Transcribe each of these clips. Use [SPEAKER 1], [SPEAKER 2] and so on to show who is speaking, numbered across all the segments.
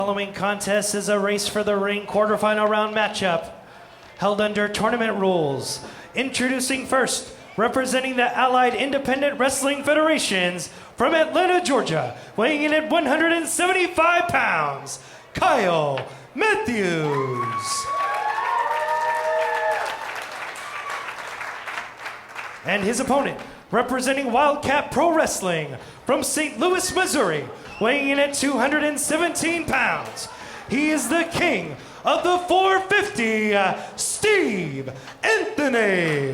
[SPEAKER 1] Following contest is a race for the ring quarterfinal round matchup held under tournament rules. Introducing first, representing the Allied Independent Wrestling Federations from Atlanta, Georgia, weighing in at 175 pounds, Kyle Matthews. And his opponent, representing Wildcat Pro Wrestling from St. Louis, Missouri, weighing in at 217 pounds. He is the king of the 450, Steve Anthony.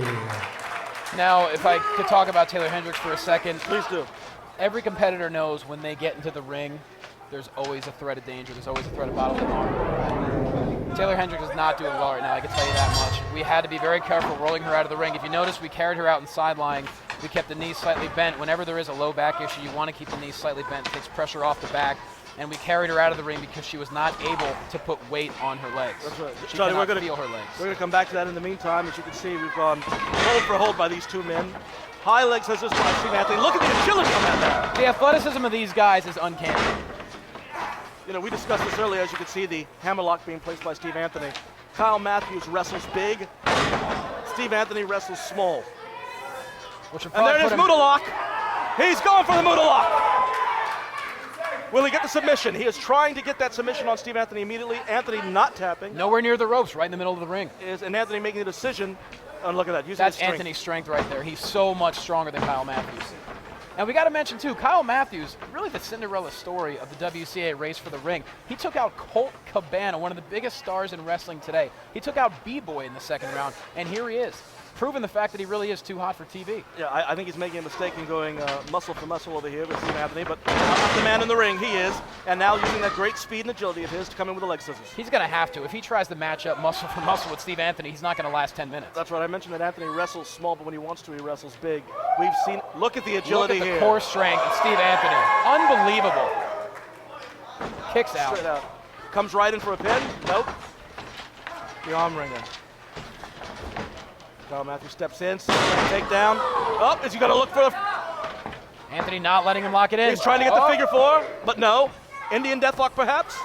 [SPEAKER 2] Now, if I could talk about Taylor Hendricks for a second.
[SPEAKER 3] Please do.
[SPEAKER 2] Every competitor knows when they get into the ring, there's always a threat of danger. There's always a threat of bodily harm. Taylor Hendricks is not doing well right now, I can tell you that much. We had to be very careful rolling her out of the ring. If you notice, we carried her out and sideline. We kept the knees slightly bent. Whenever there is a low back issue, you want to keep the knees slightly bent. It takes pressure off the back. And we carried her out of the ring because she was not able to put weight on her legs.
[SPEAKER 3] That's right.
[SPEAKER 2] She
[SPEAKER 3] Charlie,
[SPEAKER 2] cannot feel her legs.
[SPEAKER 3] We're going to come back to that in the meantime. As you can see, we've gone hold for hold by these two men. High legs has this by Steve Anthony. Look at the agility on that man.
[SPEAKER 2] The athleticism of these guys is uncanny.
[SPEAKER 3] You know, we discussed this earlier. As you can see, the hammerlock being placed by Steve Anthony. Kyle Matthews wrestles big. Steve Anthony wrestles small. And there it is, Moodalock. He's going for the Moodalock. Will he get the submission? He is trying to get that submission on Steve Anthony immediately. Anthony not tapping.
[SPEAKER 2] Nowhere near the ropes, right in the middle of the ring.
[SPEAKER 3] And Anthony making the decision. And look at that.
[SPEAKER 2] That's Anthony's strength right there. He's so much stronger than Kyle Matthews. And we got to mention, too, Kyle Matthews, really the Cinderella story of the WCA race for the ring. He took out Colt Cabana, one of the biggest stars in wrestling today. He took out B-Boy in the second round, and here he is, proving the fact that he really is too hot for TV.
[SPEAKER 3] Yeah, I think he's making a mistake in going muscle for muscle over here with Steve Anthony, but not the man in the ring, he is. And now using that great speed and agility of his to come in with the leg scissors.
[SPEAKER 2] He's going to have to. If he tries to match up muscle for muscle with Steve Anthony, he's not going to last 10 minutes.
[SPEAKER 3] That's right. I mentioned that Anthony wrestles small, but when he wants to, he wrestles big. We've seen, look at the agility here.
[SPEAKER 2] Look at the core strength of Steve Anthony. Unbelievable. Kicks out.
[SPEAKER 3] Straight out. Comes right in for a pin. Nope. The arm wringer. Kyle Matthews steps in, takedown. Oh, is he going to look for a...
[SPEAKER 2] Anthony not letting him lock it in.
[SPEAKER 3] He's trying to get the figure four, but no. Indian deathlock, perhaps.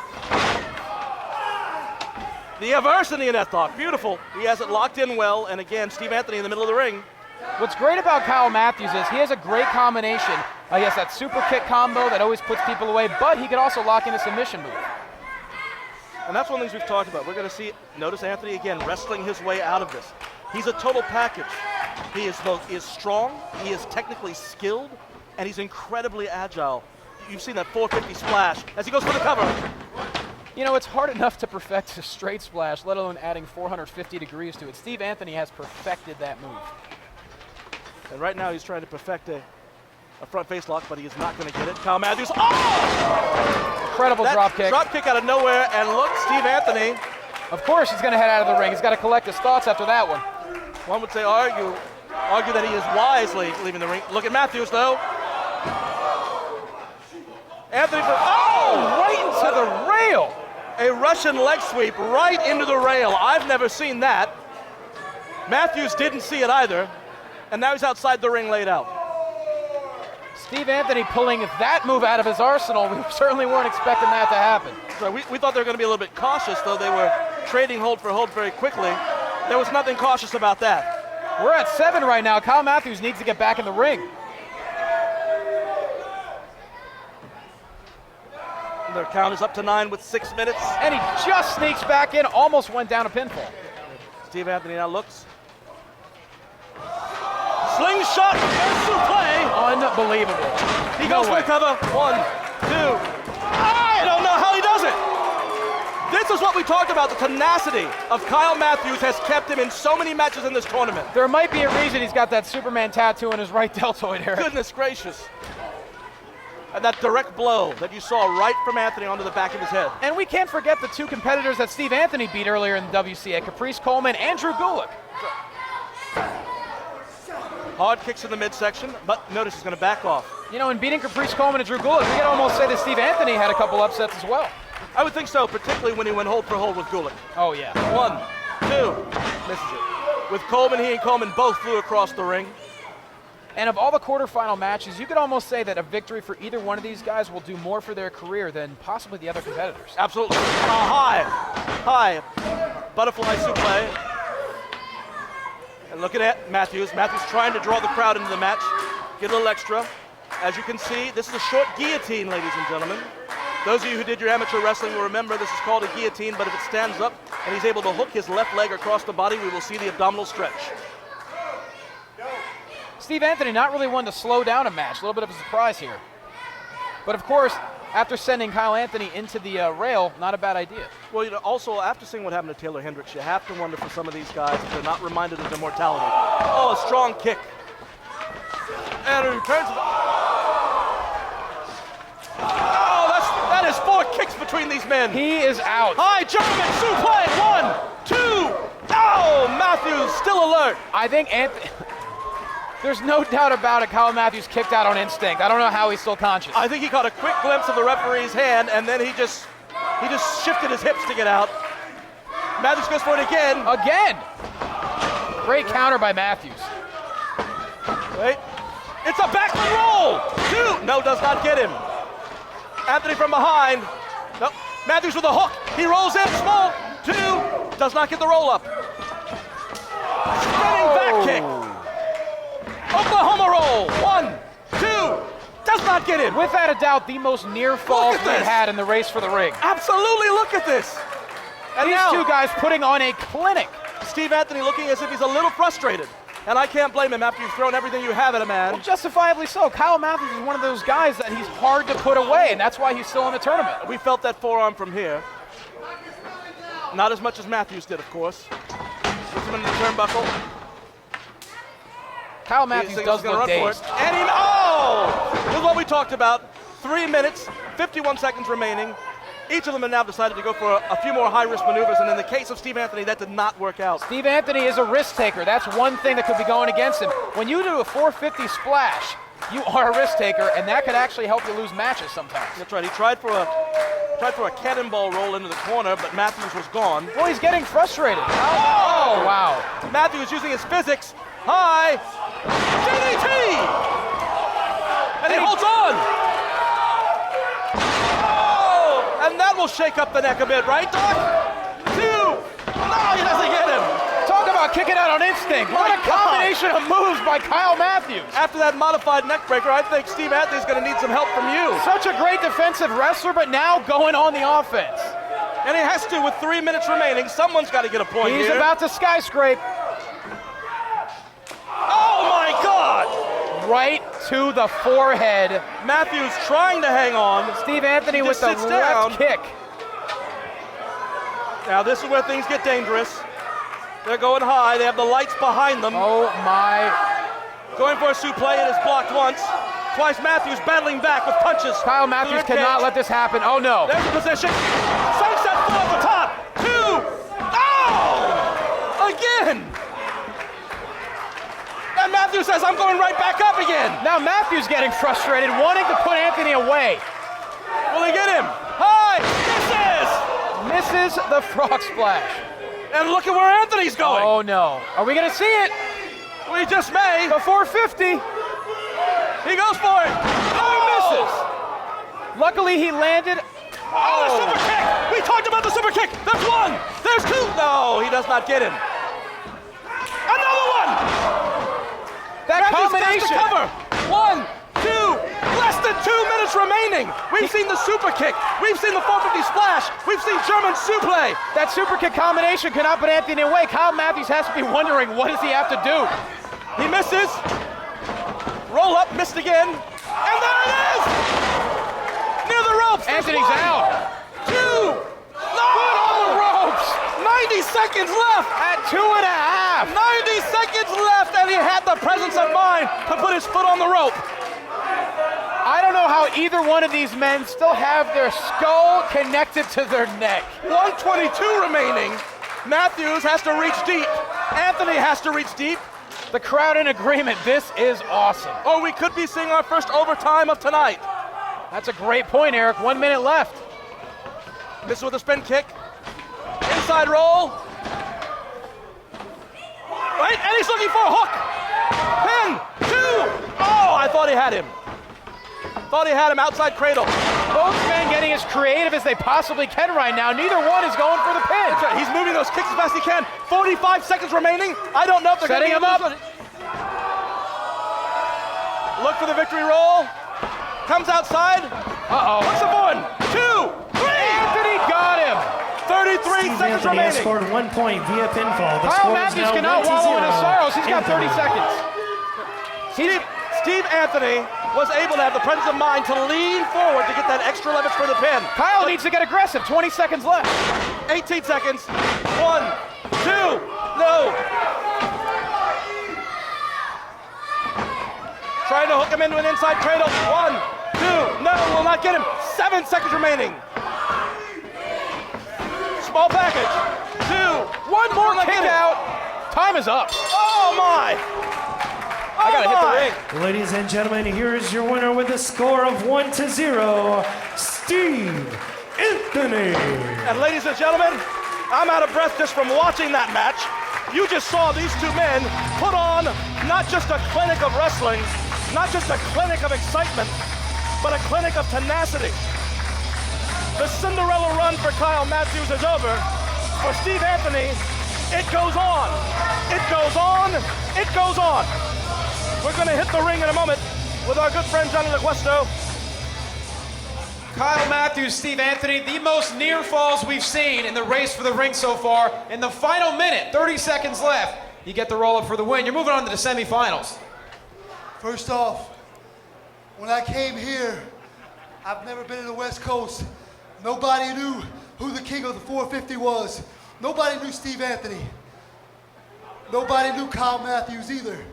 [SPEAKER 3] The reverse Indian deathlock, beautiful. He has it locked in well, and again, Steve Anthony in the middle of the ring.
[SPEAKER 2] What's great about Kyle Matthews is he has a great combination. He has that super kick combo that always puts people away, but he could also lock in a submission move.
[SPEAKER 3] And that's one of the things we've talked about. We're going to see, notice Anthony again wrestling his way out of this. He's a total package. He is strong, he is technically skilled, and he's incredibly agile. You've seen that 450 splash as he goes for the cover.
[SPEAKER 2] You know, it's hard enough to perfect a straight splash, let alone adding 450 degrees to it. Steve Anthony has perfected that move.
[SPEAKER 3] And right now he's trying to perfect a front face lock, but he is not going to get it. Kyle Matthews, oh!
[SPEAKER 2] Incredible drop kick.
[SPEAKER 3] Drop kick out of nowhere, and look, Steve Anthony.
[SPEAKER 2] Of course he's going to head out of the ring. He's got to collect his thoughts after that one.
[SPEAKER 3] One would say argue that he is wisely leaving the ring. Look at Matthews, though. Anthony,
[SPEAKER 2] right into the rail.
[SPEAKER 3] A Russian leg sweep right into the rail. I've never seen that. Matthews didn't see it either, and now he's outside the ring laid out.
[SPEAKER 2] Steve Anthony pulling that move out of his arsenal. We certainly weren't expecting that to happen.
[SPEAKER 3] So we thought they were going to be a little bit cautious, though they were trading hold for hold very quickly. There was nothing cautious about that.
[SPEAKER 2] We're at 7 right now. Kyle Matthews needs to get back in the ring.
[SPEAKER 3] Their count is up to 9 with 6 minutes.
[SPEAKER 2] And he just sneaks back in, almost went down a pinfall.
[SPEAKER 3] Steve Anthony now looks. Slingshot souffle.
[SPEAKER 2] Unbelievable.
[SPEAKER 3] He goes for the cover. 1, 2. I don't know how he does it. This is what we talked about. The tenacity of Kyle Matthews has kept him in so many matches in this tournament.
[SPEAKER 2] There might be a reason he's got that Superman tattoo in his right deltoid area.
[SPEAKER 3] Goodness gracious. And that direct blow that you saw right from Anthony onto the back of his head.
[SPEAKER 2] And we can't forget the two competitors that Steve Anthony beat earlier in the WCA, Caprice Coleman and Drew Gulak.
[SPEAKER 3] Hard kicks in the midsection, but notice he's going to back off.
[SPEAKER 2] You know, in beating Caprice Coleman and Drew Gulak, we can almost say that Steve Anthony had a couple upsets as well.
[SPEAKER 3] I would think so, particularly when he went hold for hold with Gulak.
[SPEAKER 2] Oh, yeah.
[SPEAKER 3] 1, 2, misses it. With Coleman, he and Coleman both flew across the ring.
[SPEAKER 2] And of all the quarterfinal matches, you could almost say that a victory for either one of these guys will do more for their career than possibly the other competitors.
[SPEAKER 3] Absolutely. High butterfly suplex. And looking at Matthews. Matthews trying to draw the crowd into the match. Get a little extra. As you can see, this is a short guillotine, ladies and gentlemen. Those of you who did your amateur wrestling will remember this is called a guillotine, but if it stands up and he's able to hook his left leg across the body, we will see the abdominal stretch.
[SPEAKER 2] Steve Anthony not really one to slow down a match. A little bit of a surprise here. But of course, after sending Kyle Anthony into the rail, not a bad idea.
[SPEAKER 3] Well, also, after seeing what happened to Taylor Hendricks, you have to wonder for some of these guys if they're not reminded of their mortality. Oh, a strong kick. And he returns. Oh, that is 4 kicks between these men.
[SPEAKER 2] He is out.
[SPEAKER 3] High German suplex. 1, 2. Oh, Matthews still alert.
[SPEAKER 2] I think Anthony... There's no doubt about it, Kyle Matthews kicked out on instinct. I don't know how he's still conscious.
[SPEAKER 3] I think he caught a quick glimpse of the referee's hand, and then he just shifted his hips to get out. Matthews goes for it again.
[SPEAKER 2] Again! Great counter by Matthews.
[SPEAKER 3] Wait. It's a backward roll. 2. No, does not get him. Anthony from behind. No. Matthews with a hook. He rolls in. Small. 2. Does not get the roll up. Spinning back kick. Oklahoma roll. 1, 2. Does not get him.
[SPEAKER 2] Without a doubt, the most near fall we had in the race for the ring.
[SPEAKER 3] Absolutely, look at this. And
[SPEAKER 2] these
[SPEAKER 3] now,
[SPEAKER 2] 2 guys putting on a clinic.
[SPEAKER 3] Steve Anthony looking as if he's a little frustrated. And I can't blame him after you've thrown everything you have at a man.
[SPEAKER 2] Well, justifiably so. Kyle Matthews is one of ththose guys that he's hard to put away, and that's why he's still in the tournament.
[SPEAKER 3] We felt that forearm from here. Not as much as Matthews did, of course. Puts him into the turnbuckle.
[SPEAKER 2] Kyle Matthews does look dazed.
[SPEAKER 3] And oh! This is what we talked about. 3 minutes, 51 seconds remaining. Each of them have now decided to go for a few more high-risk maneuvers, and in the case of Steve Anthony, that did not work out.
[SPEAKER 2] Steve Anthony is a risk taker. That's one thing that could be going against him. When you do a 450 splash, you are a risk taker, and that could actually help you lose matches sometimes.
[SPEAKER 3] That's right. He tried for a cannonball roll into the corner, but Matthews was gone.
[SPEAKER 2] Boy, he's getting frustrated. Oh, wow.
[SPEAKER 3] Matthews using his physics. High. DDT! And he holds on. Oh! And that will shake up the neck a bit, right, Doc? 2. No, he doesn't get him.
[SPEAKER 2] Talk about kicking out on instinct. What a combination of moves by Kyle Matthews.
[SPEAKER 3] After that modified neck breaker, I think Steve Anthony's going to need some help from you.
[SPEAKER 2] Such a great defensive wrestler, but now going on the offense.
[SPEAKER 3] And he has to with 3 minutes remaining. Someone's got to get a point here.
[SPEAKER 2] He's about to skyscrape.
[SPEAKER 3] Oh, my God!
[SPEAKER 2] Right to the forehead.
[SPEAKER 3] Matthews trying to hang on.
[SPEAKER 2] Steve Anthony with the left kick.
[SPEAKER 3] Now this is where things get dangerous. They're going high. They have the lights behind them.
[SPEAKER 2] Oh, my.
[SPEAKER 3] Going for a suplex. It is blocked once. Twice Matthews battling back with punches.
[SPEAKER 2] Kyle Matthews cannot let this happen. Oh, no.
[SPEAKER 3] There's the position. Sunset full at the top. 2. Oh! Again! And Matthews says, I'm going right back up again.
[SPEAKER 2] Now Matthews getting frustrated, wanting to put Anthony away.
[SPEAKER 3] Will he get him? High!
[SPEAKER 2] Misses the frog splash.
[SPEAKER 3] And look at where Anthony's going.
[SPEAKER 2] Oh, no. Are we going to see it?
[SPEAKER 3] We just may.
[SPEAKER 2] The 450.
[SPEAKER 3] He goes for it. Oh, he misses.
[SPEAKER 2] Luckily, he landed.
[SPEAKER 3] Oh, the super kick. We talked about the super kick. There's 1. There's 2. No, he does not get him. Another one.
[SPEAKER 2] That combination.
[SPEAKER 3] To cover. 1, 2. Less than 2 minutes remaining. We've seen the super kick. We've seen the 450 splash. We've seen German suplex.
[SPEAKER 2] That super kick combination cannot put Anthony away. Kyle Matthews has to be wondering, what does he have to do?
[SPEAKER 3] He misses. Roll up, missed again. And there it is! Near the ropes.
[SPEAKER 2] Anthony's out.
[SPEAKER 3] 2. No!
[SPEAKER 2] Put on the ropes.
[SPEAKER 3] 90 seconds left.
[SPEAKER 2] At 2.5.
[SPEAKER 3] 90 seconds left, and he had the presence of mind to put his foot on the rope.
[SPEAKER 2] I don't know how either one of these men still have their skull connected to their neck.
[SPEAKER 3] 122 remaining. Matthews has to reach deep. Anthony has to reach deep.
[SPEAKER 2] The crowd in agreement. This is awesome.
[SPEAKER 3] Or we could be seeing our first overtime of tonight.
[SPEAKER 2] That's a great point, Eric. 1 minute left.
[SPEAKER 3] Misses with a spin kick. Inside roll. Right, and he's looking for a hook. 10, 2. Oh, I thought he had him. Thought he had him outside cradle.
[SPEAKER 2] Both men getting as creative as they possibly can right now. Neither one is going for the pin.
[SPEAKER 3] That's right. He's moving those kicks as fast as he can. 45 seconds remaining. I don't know if they're
[SPEAKER 2] Setting him up.
[SPEAKER 3] Look for the victory roll. Comes outside.
[SPEAKER 2] Uh-oh.
[SPEAKER 3] Looks for 1, 2, 3.
[SPEAKER 2] Anthony got him.
[SPEAKER 3] 33
[SPEAKER 1] Steve
[SPEAKER 3] seconds
[SPEAKER 1] Anthony has
[SPEAKER 3] remaining.
[SPEAKER 1] scored 1 point via pinfall. The
[SPEAKER 2] Kyle
[SPEAKER 1] score is
[SPEAKER 2] Matthews
[SPEAKER 1] now
[SPEAKER 2] cannot
[SPEAKER 1] 1-0.
[SPEAKER 2] wallow in his sorrows. He's got 30
[SPEAKER 1] Anthony.
[SPEAKER 2] seconds.
[SPEAKER 3] Steve Anthony was able to have the presence of mind to lean forward to get that extra leverage for the pin.
[SPEAKER 2] Kyle needs to get aggressive. 20 seconds left.
[SPEAKER 3] 18 seconds. 1, 2, no. Trying to hook him into an inside cradle. 1, 2, no, will not get him. 7 seconds remaining. Small package. 2, 1 more
[SPEAKER 2] Kick out. Time is up.
[SPEAKER 3] Oh my!
[SPEAKER 2] I gotta hit the ring.
[SPEAKER 1] Ladies and gentlemen, here is your winner with a score of 1-0, Steve Anthony.
[SPEAKER 3] And ladies and gentlemen, I'm out of breath just from watching that match. You just saw these two men put on not just a clinic of wrestling, not just a clinic of excitement, but a clinic of tenacity. The Cinderella run for Kyle Matthews is over. For Steve Anthony, it goes on. It goes on. It goes on. We're going to hit the ring in a moment with our good friend Johnny LaQuesto.
[SPEAKER 4] Kyle Matthews, Steve Anthony, the most near falls we've seen in the race for the ring so far. In the final minute, 30 seconds left, you get the roll-up for the win. You're moving on to the semifinals.
[SPEAKER 5] First off, when I came here, I've never been in the West Coast. Nobody knew who the king of the 450 was. Nobody knew Steve Anthony. Nobody knew Kyle Matthews either.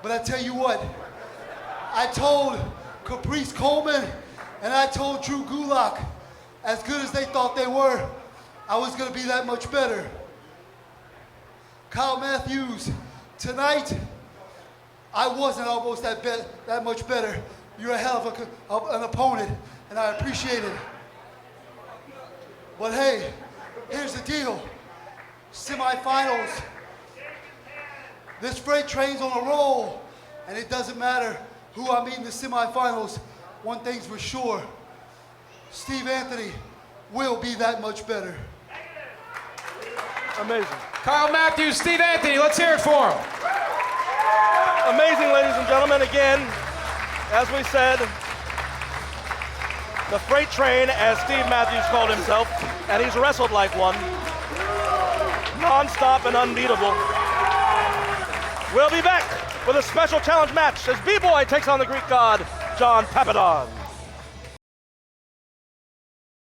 [SPEAKER 5] But I tell you what, I told Caprice Coleman and I told Drew Gulak, as good as they thought they were, I was going to be that much better. Kyle Matthews, tonight, I wasn't almost that much better. You're a hell of an opponent, and I appreciate it. But hey, here's the deal. Semifinals. This freight train's on a roll, and it doesn't matter who I meet in the semifinals. One thing's for sure, Steve Anthony will be that much better.
[SPEAKER 3] Amazing.
[SPEAKER 4] Kyle Matthews, Steve Anthony, let's hear it for him.
[SPEAKER 3] Amazing, ladies and gentlemen. Again, as we said, the freight train, as Steve Matthews called himself, and he's wrestled like one. Non-stop and unbeatable. We'll be back with a special challenge match as B-Boy takes on the Greek god, John Papadon.